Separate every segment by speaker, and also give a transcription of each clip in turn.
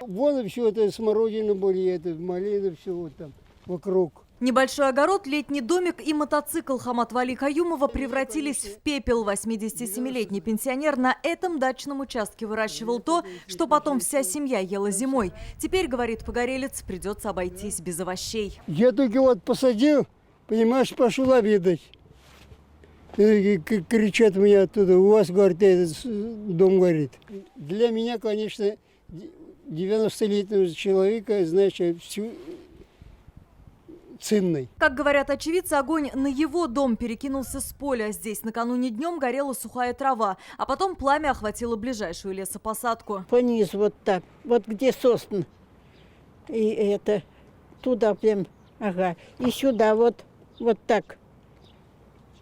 Speaker 1: вон все это смородина были, это малина, все вот там вокруг.
Speaker 2: Небольшой огород, летний домик и мотоцикл Хамат Вали Каюмова превратились в пепел. 87-летний пенсионер на этом дачном участке выращивал то, что потом вся семья ела зимой. Теперь, говорит погорелец, придется обойтись без овощей.
Speaker 1: Я только вот посадил, понимаешь, пошел обедать. И кричат мне оттуда: у вас, говорит, этот дом горит. Для меня, конечно, 90-летнего человека, значит, всю ценный.
Speaker 2: Как говорят очевидцы, огонь на его дом перекинулся с поля. Здесь накануне днем горела сухая трава, а потом пламя охватило ближайшую лесопосадку.
Speaker 3: По низу вот так, вот где сосны. И это, туда прям, ага, и сюда вот так.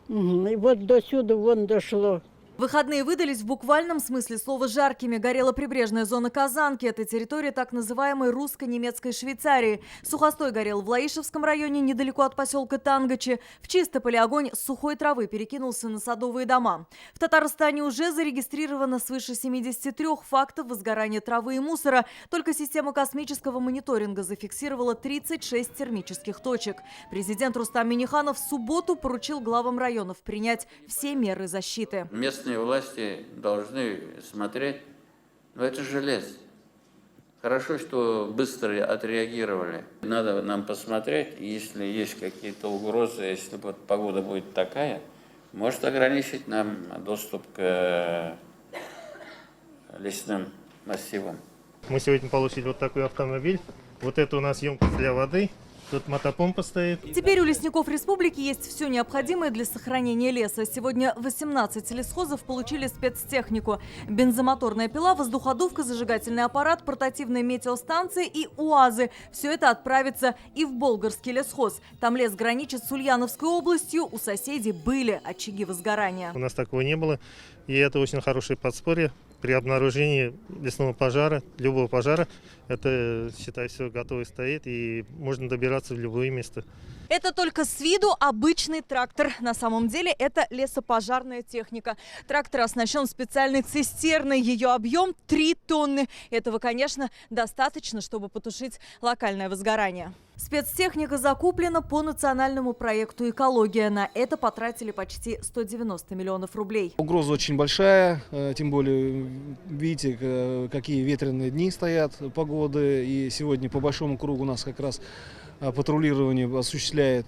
Speaker 3: И вот до сюда вон дошло.
Speaker 2: Выходные выдались в буквальном смысле слова жаркими. Горела прибрежная зона Казанки. Это территория так называемой русско-немецкой Швейцарии. Сухостой горел в Лаишевском районе, недалеко от поселка Тангачи. В Чистополе огонь с сухой травы перекинулся на садовые дома. В Татарстане уже зарегистрировано свыше 73 фактов возгорания травы и мусора. Только система космического мониторинга зафиксировала 36 термических точек. Президент Рустам Минниханов в субботу поручил главам районов принять все меры защиты.
Speaker 4: Местные власти должны смотреть, но это же лес. Хорошо, что быстро отреагировали. Надо нам посмотреть, если есть какие-то угрозы, если вот погода будет такая, может ограничить нам доступ к лесным массивам.
Speaker 5: Мы сегодня получили вот такой автомобиль. Вот это у нас емкость для воды. Тут мотопомпа стоит.
Speaker 2: Теперь у лесников республики есть все необходимое для сохранения леса. Сегодня 18 лесхозов получили спецтехнику. Бензомоторная пила, воздуходувка, зажигательный аппарат, портативные метеостанции и УАЗы. Все это отправится и в Болгарский лесхоз. Там лес граничит с Ульяновской областью. У соседей были очаги возгорания.
Speaker 5: У нас такого не было. И это очень хорошее подспорье. При обнаружении лесного пожара, любого пожара, это, считай, все готово стоит, и можно добираться в любое место.
Speaker 2: Это только с виду обычный трактор. На самом деле это лесопожарная техника. Трактор оснащен специальной цистерной. Ее объем 3 тонны. Этого, конечно, достаточно, чтобы потушить локальное возгорание. Спецтехника закуплена по национальному проекту «Экология». На это потратили почти 190 миллионов рублей.
Speaker 6: Угроза очень большая, тем более, видите, какие ветреные дни стоят, погоды. И сегодня по большому кругу у нас как раз патрулирование осуществляет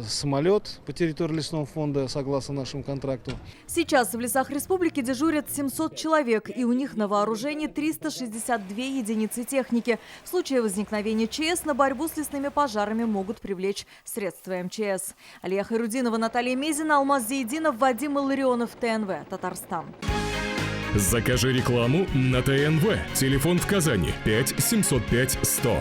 Speaker 6: самолет по территории лесного фонда, согласно нашему контракту.
Speaker 2: Сейчас в лесах республики дежурят 700 человек, и у них на вооружении 362 единицы техники. В случае возникновения ЧС на борьбу с лесными пожарами могут привлечь средства МЧС. Алия Хайрудинова, Наталья Мезина, Алмаз Зейдинов, Вадим Илларионов, ТНВ, Татарстан.
Speaker 7: Закажи рекламу на ТНВ. Телефон в Казани 5 705 100.